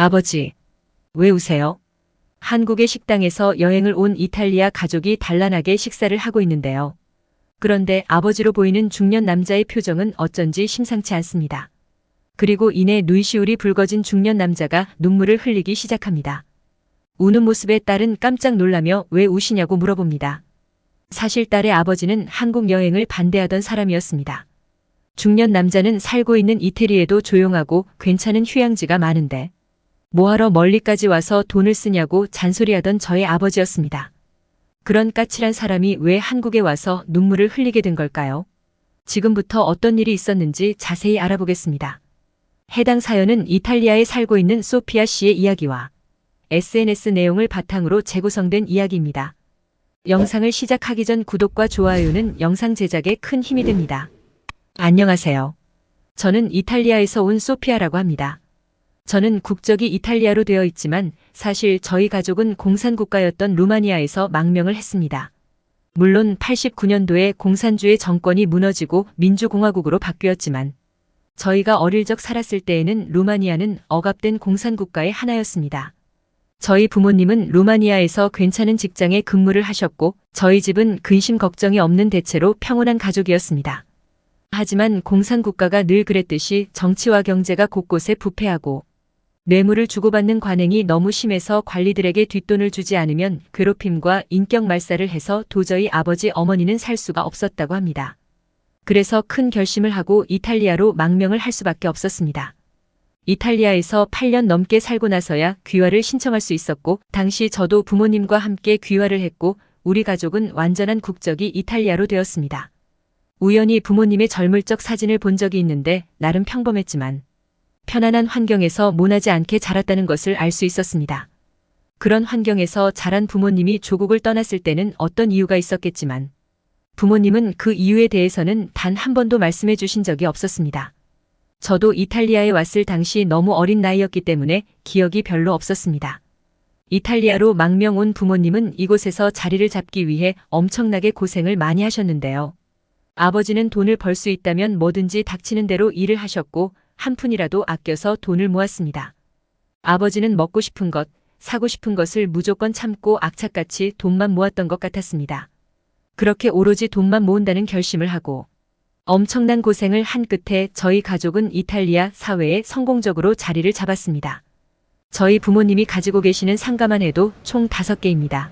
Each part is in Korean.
아버지, 왜 우세요? 한국의 식당에서 여행을 온 이탈리아 가족이 단란하게 식사를 하고 있는데요. 그런데 아버지로 보이는 중년 남자의 표정은 어쩐지 심상치 않습니다. 그리고 이내 눈시울이 붉어진 중년 남자가 눈물을 흘리기 시작합니다. 우는 모습에 딸은 깜짝 놀라며 왜 우시냐고 물어봅니다. 사실 딸의 아버지는 한국 여행을 반대하던 사람이었습니다. 중년 남자는 살고 있는 이태리에도 조용하고 괜찮은 휴양지가 많은데 뭐하러 멀리까지 와서 돈을 쓰냐고 잔소리하던 저의 아버지였습니다. 그런 까칠한 사람이 왜 한국에 와서 눈물을 흘리게 된 걸까요? 지금부터 어떤 일이 있었는지 자세히 알아보겠습니다. 해당 사연은 이탈리아에 살고 있는 소피아 씨의 이야기와 SNS 내용을 바탕으로 재구성된 이야기입니다. 영상을 시작하기 전 구독과 좋아요는 영상 제작에 큰 힘이 됩니다. 안녕하세요. 저는 이탈리아에서 온 소피아라고 합니다. 저는 국적이 이탈리아로 되어 있지만 사실 저희 가족은 공산국가였던 루마니아에서 망명을 했습니다. 물론 89년도에 공산주의 정권이 무너지고 민주공화국으로 바뀌었지만 저희가 어릴 적 살았을 때에는 루마니아는 억압된 공산국가의 하나였습니다. 저희 부모님은 루마니아에서 괜찮은 직장에 근무를 하셨고 저희 집은 근심 걱정이 없는 대체로 평온한 가족이었습니다. 하지만 공산국가가 늘 그랬듯이 정치와 경제가 곳곳에 부패하고 뇌물을 주고받는 관행이 너무 심해서 관리들에게 뒷돈을 주지 않으면 괴롭힘과 인격 말살을 해서 도저히 아버지 어머니는 살 수가 없었다고 합니다. 그래서 큰 결심을 하고 이탈리아로 망명을 할 수밖에 없었습니다. 이탈리아에서 8년 넘게 살고 나서야 귀화를 신청할 수 있었고 당시 저도 부모님과 함께 귀화를 했고 우리 가족은 완전한 국적이 이탈리아로 되었습니다. 우연히 부모님의 젊을 적 사진을 본 적이 있는데 나름 평범했지만 편안한 환경에서 모나지 않게 자랐다는 것을 알 수 있었습니다. 그런 환경에서 자란 부모님이 조국을 떠났을 때는 어떤 이유가 있었겠지만 부모님은 그 이유에 대해서는 단 한 번도 말씀해 주신 적이 없었습니다. 저도 이탈리아에 왔을 당시 너무 어린 나이였기 때문에 기억이 별로 없었습니다. 이탈리아로 망명 온 부모님은 이곳에서 자리를 잡기 위해 엄청나게 고생을 많이 하셨는데요. 아버지는 돈을 벌 수 있다면 뭐든지 닥치는 대로 일을 하셨고 한 푼이라도 아껴서 돈을 모았습니다. 아버지는 먹고 싶은 것, 사고 싶은 것을 무조건 참고 악착같이 돈만 모았던 것 같았습니다. 그렇게 오로지 돈만 모은다는 결심을 하고 엄청난 고생을 한 끝에 저희 가족은 이탈리아 사회에 성공적으로 자리를 잡았습니다. 저희 부모님이 가지고 계시는 상가만 해도 총 5개입니다.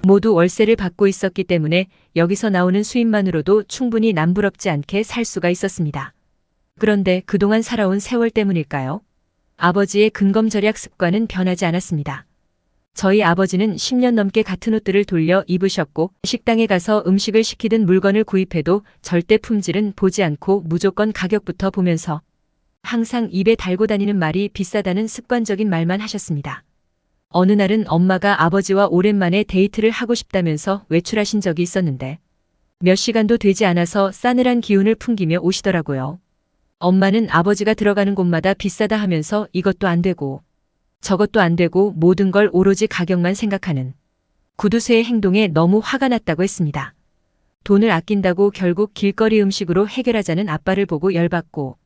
모두 월세를 받고 있었기 때문에 여기서 나오는 수입만으로도 충분히 남부럽지 않게 살 수가 있었습니다. 그런데 그동안 살아온 세월 때문일까요? 아버지의 근검절약 습관은 변하지 않았습니다. 저희 아버지는 10년 넘게 같은 옷들을 돌려 입으셨고 식당에 가서 음식을 시키든 물건을 구입해도 절대 품질은 보지 않고 무조건 가격부터 보면서 항상 입에 달고 다니는 말이 비싸다는 습관적인 말만 하셨습니다. 어느 날은 엄마가 아버지와 오랜만에 데이트를 하고 싶다면서 외출하신 적이 있었는데 몇 시간도 되지 않아서 싸늘한 기운을 풍기며 오시더라고요. 엄마는 아버지가 들어가는 곳마다 비싸다 하면서 이것도 안 되고 저것도 안 되고 모든 걸 오로지 가격만 생각하는 구두쇠의 행동에 너무 화가 났다고 했습니다. 돈을 아낀다고 결국 길거리 음식으로 해결하자는 아빠를 보고 열받고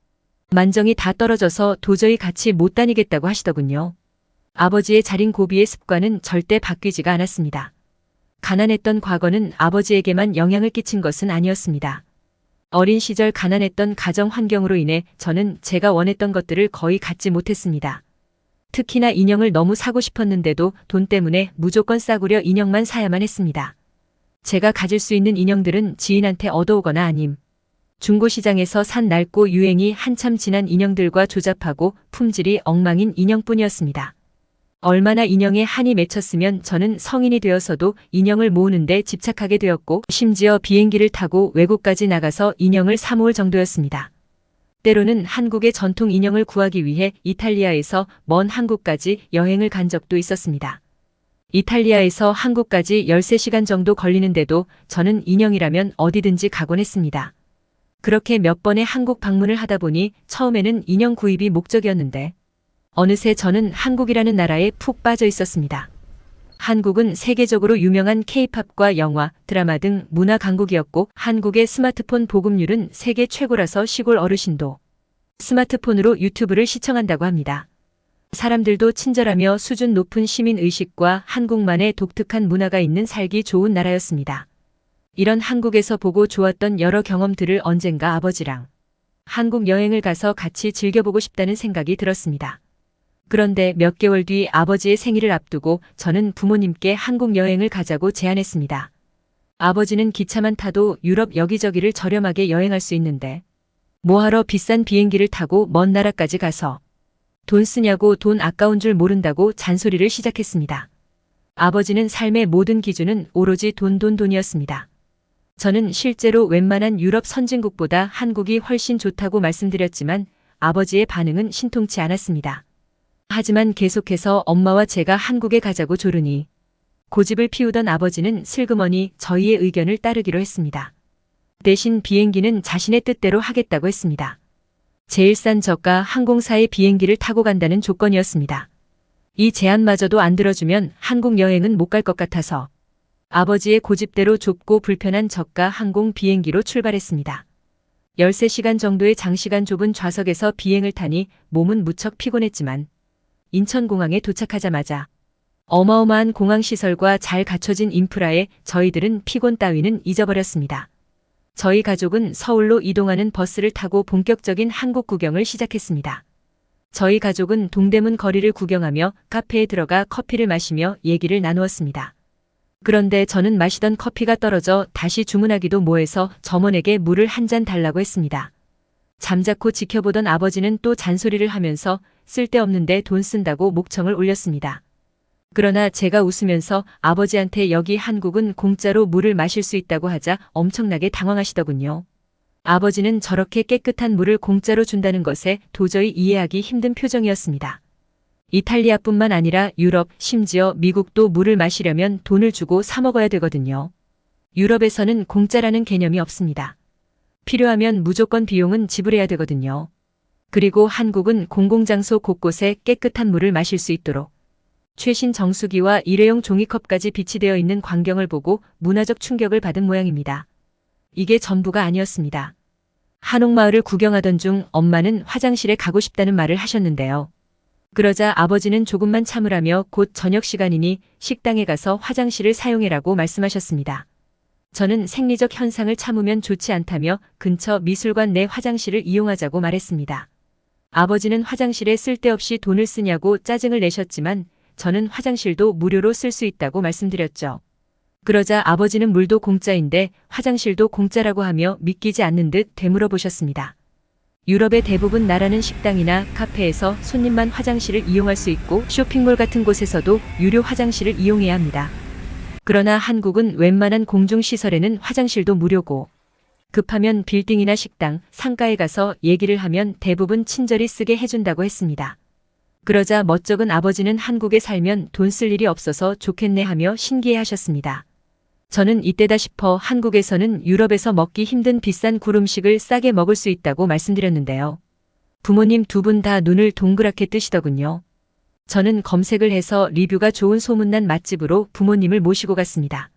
만정이 다 떨어져서 도저히 같이 못 다니겠다고 하시더군요. 아버지의 자린 고비의 습관은 절대 바뀌지가 않았습니다. 가난했던 과거는 아버지에게만 영향을 끼친 것은 아니었습니다. 어린 시절 가난했던 가정 환경으로 인해 저는 제가 원했던 것들을 거의 갖지 못했습니다. 특히나 인형을 너무 사고 싶었는데도 돈 때문에 무조건 싸구려 인형만 사야만 했습니다. 제가 가질 수 있는 인형들은 지인한테 얻어오거나 아님 중고시장에서 산 낡고 유행이 한참 지난 인형들과 조잡하고 품질이 엉망인 인형뿐이었습니다. 얼마나 인형에 한이 맺혔으면 저는 성인이 되어서도 인형을 모으는데 집착하게 되었고 심지어 비행기를 타고 외국까지 나가서 인형을 사 모을 정도였습니다. 때로는 한국의 전통 인형을 구하기 위해 이탈리아에서 먼 한국까지 여행을 간 적도 있었습니다. 이탈리아에서 한국까지 13시간 정도 걸리는데도 저는 인형이라면 어디든지 가곤 했습니다. 그렇게 몇 번의 한국 방문을 하다 보니 처음에는 인형 구입이 목적이었는데 어느새 저는 한국이라는 나라에 푹 빠져 있었습니다. 한국은 세계적으로 유명한 K-팝과 영화, 드라마 등 문화 강국이었고 한국의 스마트폰 보급률은 세계 최고라서 시골 어르신도 스마트폰으로 유튜브를 시청한다고 합니다. 사람들도 친절하며 수준 높은 시민의식과 한국만의 독특한 문화가 있는 살기 좋은 나라였습니다. 이런 한국에서 보고 좋았던 여러 경험들을 언젠가 아버지랑 한국 여행을 가서 같이 즐겨보고 싶다는 생각이 들었습니다. 그런데 몇 개월 뒤 아버지의 생일을 앞두고 저는 부모님께 한국 여행을 가자고 제안했습니다. 아버지는 기차만 타도 유럽 여기저기를 저렴하게 여행할 수 있는데 뭐하러 비싼 비행기를 타고 먼 나라까지 가서 돈 쓰냐고 돈 아까운 줄 모른다고 잔소리를 시작했습니다. 아버지는 삶의 모든 기준은 오로지 돈이었습니다. 저는 실제로 웬만한 유럽 선진국보다 한국이 훨씬 좋다고 말씀드렸지만 아버지의 반응은 신통치 않았습니다. 하지만 계속해서 엄마와 제가 한국에 가자고 조르니 고집을 피우던 아버지는 슬그머니 저희의 의견을 따르기로 했습니다. 대신 비행기는 자신의 뜻대로 하겠다고 했습니다. 제일 싼 저가 항공사의 비행기를 타고 간다는 조건이었습니다. 이 제안마저도 안 들어주면 한국 여행은 못 갈 것 같아서 아버지의 고집대로 좁고 불편한 저가 항공 비행기로 출발했습니다. 13시간 정도의 장시간 좁은 좌석에서 비행을 타니 몸은 무척 피곤했지만 인천공항에 도착하자마자 어마어마한 공항시설과 잘 갖춰진 인프라에 저희들은 피곤 따위는 잊어버렸습니다. 저희 가족은 서울로 이동하는 버스를 타고 본격적인 한국 구경을 시작했습니다. 저희 가족은 동대문 거리를 구경하며 카페에 들어가 커피를 마시며 얘기를 나누었습니다. 그런데 저는 마시던 커피가 떨어져 다시 주문하기도 뭐해서 점원에게 물을 한 잔 달라고 했습니다. 잠자코 지켜보던 아버지는 또 잔소리를 하면서 쓸데없는데 돈 쓴다고 목청을 올렸습니다. 그러나 제가 웃으면서 아버지한테 여기 한국은 공짜로 물을 마실 수 있다고 하자 엄청나게 당황하시더군요. 아버지는 저렇게 깨끗한 물을 공짜로 준다는 것에 도저히 이해하기 힘든 표정이었습니다. 이탈리아뿐만 아니라 유럽, 심지어 미국도 물을 마시려면 돈을 주고 사 먹어야 되거든요. 유럽에서는 공짜라는 개념이 없습니다. 필요하면 무조건 비용은 지불해야 되거든요. 그리고 한국은 공공장소 곳곳에 깨끗한 물을 마실 수 있도록 최신 정수기와 일회용 종이컵까지 비치되어 있는 광경을 보고 문화적 충격을 받은 모양입니다. 이게 전부가 아니었습니다. 한옥마을을 구경하던 중 엄마는 화장실에 가고 싶다는 말을 하셨는데요. 그러자 아버지는 조금만 참으라며 곧 저녁 시간이니 식당에 가서 화장실을 사용해라고 말씀하셨습니다. 저는 생리적 현상을 참으면 좋지 않다며 근처 미술관 내 화장실을 이용하자고 말했습니다. 아버지는 화장실에 쓸데없이 돈을 쓰냐고 짜증을 내셨지만 저는 화장실도 무료로 쓸 수 있다고 말씀드렸죠. 그러자 아버지는 물도 공짜인데 화장실도 공짜라고 하며 믿기지 않는 듯 되물어 보셨습니다. 유럽의 대부분 나라는 식당이나 카페에서 손님만 화장실을 이용할 수 있고 쇼핑몰 같은 곳에서도 유료 화장실을 이용해야 합니다. 그러나 한국은 웬만한 공중시설에는 화장실도 무료고 급하면 빌딩이나 식당, 상가에 가서 얘기를 하면 대부분 친절히 쓰게 해준다고 했습니다. 그러자 멋쩍은 아버지는 한국에 살면 돈 쓸 일이 없어서 좋겠네 하며 신기해하셨습니다. 저는 이때다 싶어 한국에서는 유럽에서 먹기 힘든 비싼 굴음식을 싸게 먹을 수 있다고 말씀드렸는데요. 부모님 두 분 다 눈을 동그랗게 뜨시더군요. 저는 검색을 해서 리뷰가 좋은 소문난 맛집으로 부모님을 모시고 갔습니다.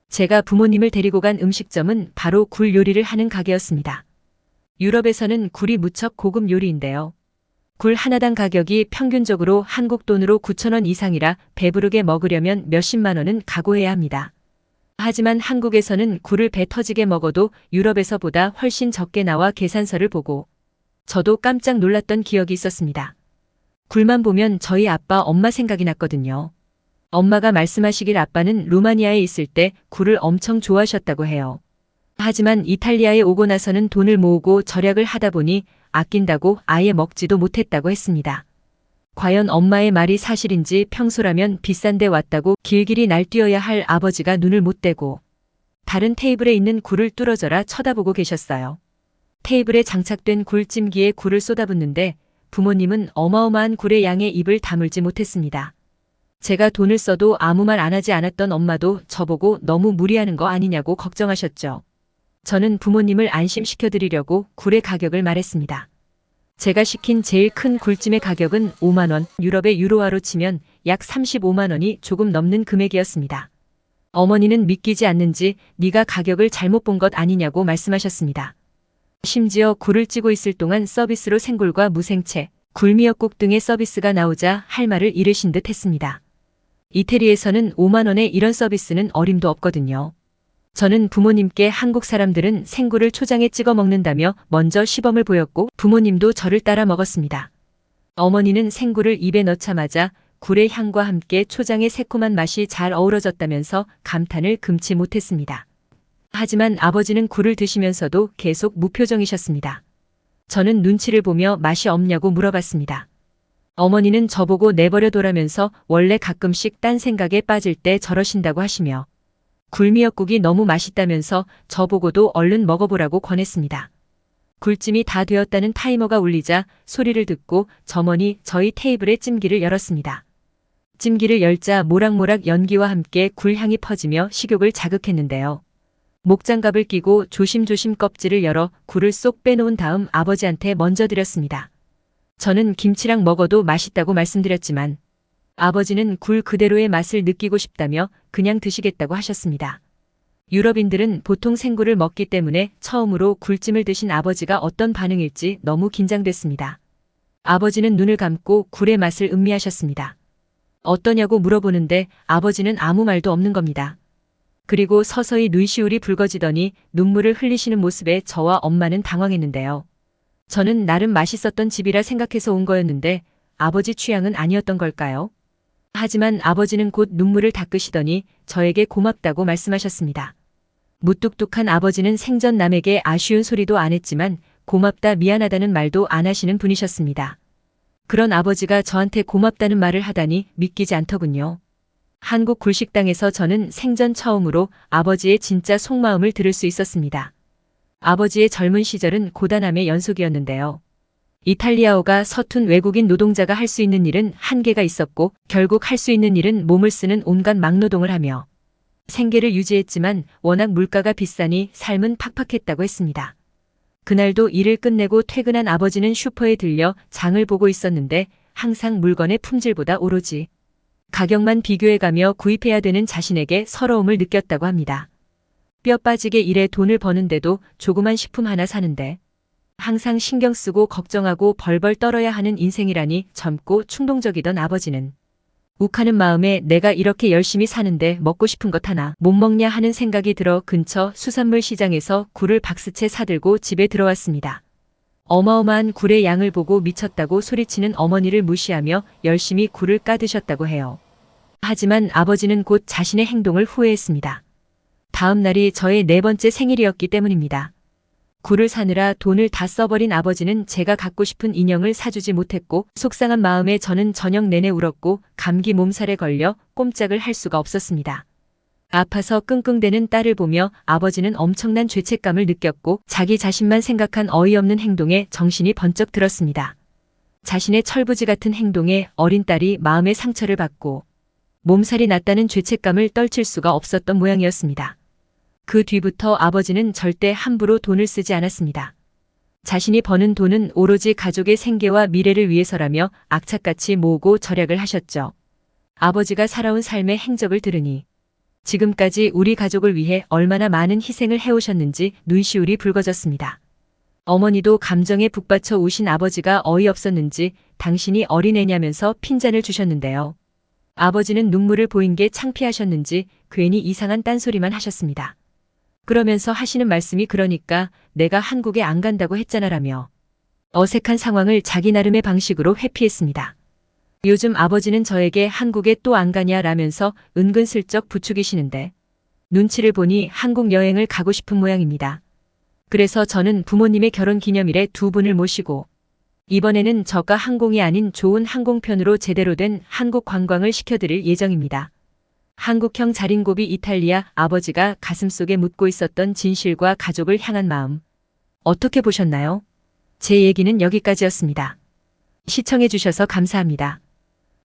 제가 부모님을 데리고 간 음식점은 바로 굴 요리를 하는 가게였습니다. 유럽에서는 굴이 무척 고급 요리인데요. 굴 하나당 가격이 평균적으로 한국 돈으로 9,000원 이상이라 배부르게 먹으려면 몇십만 원은 각오해야 합니다. 하지만 한국에서는 굴을 배 터지게 먹어도 유럽에서보다 훨씬 적게 나와 계산서를 보고 저도 깜짝 놀랐던 기억이 있었습니다. 굴만 보면 저희 아빠 엄마 생각이 났거든요. 엄마가 말씀하시길 아빠는 루마니아에 있을 때 굴을 엄청 좋아하셨다고 해요. 하지만 이탈리아에 오고 나서는 돈을 모으고 절약을 하다 보니 아낀다고 아예 먹지도 못했다고 했습니다. 과연 엄마의 말이 사실인지 평소라면 비싼 데 왔다고 길길이 날뛰어야 할 아버지가 눈을 못 떼고 다른 테이블에 있는 굴을 뚫어져라 쳐다보고 계셨어요. 테이블에 장착된 굴찜기에 굴을 쏟아붓는데 부모님은 어마어마한 굴의 양에 입을 다물지 못했습니다. 제가 돈을 써도 아무 말 안 하지 않았던 엄마도 저보고 너무 무리하는 거 아니냐고 걱정하셨죠. 저는 부모님을 안심시켜드리려고 굴의 가격을 말했습니다. 제가 시킨 제일 큰 굴찜의 가격은 5만 원, 유럽의 유로화로 치면 약 35만 원이 조금 넘는 금액이었습니다. 어머니는 믿기지 않는지 네가 가격을 잘못 본 것 아니냐고 말씀하셨습니다. 심지어 굴을 찌고 있을 동안 서비스로 생굴과 무생채, 굴미역국 등의 서비스가 나오자 할 말을 잃으신 듯 했습니다. 이태리에서는 5만 원에 이런 서비스는 어림도 없거든요. 저는 부모님께 한국 사람들은 생굴을 초장에 찍어 먹는다며 먼저 시범을 보였고 부모님도 저를 따라 먹었습니다. 어머니는 생굴을 입에 넣자마자 굴의 향과 함께 초장의 새콤한 맛이 잘 어우러졌다면서 감탄을 금치 못했습니다. 하지만 아버지는 굴을 드시면서도 계속 무표정이셨습니다. 저는 눈치를 보며 맛이 없냐고 물어봤습니다. 어머니는 저보고 내버려둬라면서 원래 가끔씩 딴 생각에 빠질 때 저러신다고 하시며 굴미역국이 너무 맛있다면서 저보고도 얼른 먹어보라고 권했습니다. 굴찜이 다 되었다는 타이머가 울리자 소리를 듣고 점원이 저희 테이블의 찜기를 열었습니다. 찜기를 열자 모락모락 연기와 함께 굴향이 퍼지며 식욕을 자극했는데요. 목장갑을 끼고 조심조심 껍질을 열어 굴을 쏙 빼놓은 다음 아버지한테 먼저 드렸습니다. 저는 김치랑 먹어도 맛있다고 말씀드렸지만 아버지는 굴 그대로의 맛을 느끼고 싶다며 그냥 드시겠다고 하셨습니다. 유럽인들은 보통 생굴을 먹기 때문에 처음으로 굴찜을 드신 아버지가 어떤 반응일지 너무 긴장됐습니다. 아버지는 눈을 감고 굴의 맛을 음미하셨습니다. 어떠냐고 물어보는데 아버지는 아무 말도 없는 겁니다. 그리고 서서히 눈시울이 붉어지더니 눈물을 흘리시는 모습에 저와 엄마는 당황했는데요. 저는 나름 맛있었던 집이라 생각해서 온 거였는데 아버지 취향은 아니었던 걸까요? 하지만 아버지는 곧 눈물을 닦으시더니 저에게 고맙다고 말씀하셨습니다. 무뚝뚝한 아버지는 생전 남에게 아쉬운 소리도 안 했지만 고맙다 미안하다는 말도 안 하시는 분이셨습니다. 그런 아버지가 저한테 고맙다는 말을 하다니 믿기지 않더군요. 한국 굴식당에서 저는 생전 처음으로 아버지의 진짜 속마음을 들을 수 있었습니다. 아버지의 젊은 시절은 고단함의 연속이었는데요. 이탈리아어가 서툰 외국인 노동자가 할 수 있는 일은 한계가 있었고 결국 할 수 있는 일은 몸을 쓰는 온갖 막노동을 하며 생계를 유지했지만 워낙 물가가 비싸니 삶은 팍팍했다고 했습니다. 그날도 일을 끝내고 퇴근한 아버지는 슈퍼에 들려 장을 보고 있었는데 항상 물건의 품질보다 오로지 가격만 비교해가며 구입해야 되는 자신에게 서러움을 느꼈다고 합니다. 뼈 빠지게 일해 돈을 버는데도 조그만 식품 하나 사는데 항상 신경 쓰고 걱정하고 벌벌 떨어야 하는 인생이라니 젊고 충동적이던 아버지는 욱하는 마음에 내가 이렇게 열심히 사는데 먹고 싶은 것 하나 못 먹냐 하는 생각이 들어 근처 수산물 시장에서 굴을 박스채 사들고 집에 들어왔습니다. 어마어마한 굴의 양을 보고 미쳤다고 소리치는 어머니를 무시하며 열심히 굴을 까드셨다고 해요. 하지만 아버지는 곧 자신의 행동을 후회했습니다. 다음 날이 저의 4번째 생일이었기 때문입니다. 굴을 사느라 돈을 다 써버린 아버지는 제가 갖고 싶은 인형을 사주지 못했고 속상한 마음에 저는 저녁 내내 울었고 감기 몸살에 걸려 꼼짝을 할 수가 없었습니다. 아파서 끙끙대는 딸을 보며 아버지는 엄청난 죄책감을 느꼈고 자기 자신만 생각한 어이없는 행동에 정신이 번쩍 들었습니다. 자신의 철부지 같은 행동에 어린 딸이 마음의 상처를 받고 몸살이 났다는 죄책감을 떨칠 수가 없었던 모양이었습니다. 그 뒤부터 아버지는 절대 함부로 돈을 쓰지 않았습니다. 자신이 버는 돈은 오로지 가족의 생계와 미래를 위해서라며 악착같이 모으고 절약을 하셨죠. 아버지가 살아온 삶의 행적을 들으니 지금까지 우리 가족을 위해 얼마나 많은 희생을 해오셨는지 눈시울이 붉어졌습니다. 어머니도 감정에 북받쳐 우신 아버지가 어이없었는지 당신이 어린애냐면서 핀잔을 주셨는데요. 아버지는 눈물을 보인 게 창피하셨는지 괜히 이상한 딴소리만 하셨습니다. 그러면서 하시는 말씀이 그러니까 내가 한국에 안 간다고 했잖아라며 어색한 상황을 자기 나름의 방식으로 회피했습니다. 요즘 아버지는 저에게 한국에 또 안 가냐라면서 은근슬쩍 부추기시는데 눈치를 보니 한국 여행을 가고 싶은 모양입니다. 그래서 저는 부모님의 결혼 기념일에 2분을 모시고 이번에는 저가 항공이 아닌 좋은 항공편으로 제대로 된 한국 관광을 시켜드릴 예정입니다. 한국형 자린고비 이탈리아 아버지가 가슴속에 묻고 있었던 진실과 가족을 향한 마음. 어떻게 보셨나요? 제 얘기는 여기까지였습니다. 시청해주셔서 감사합니다.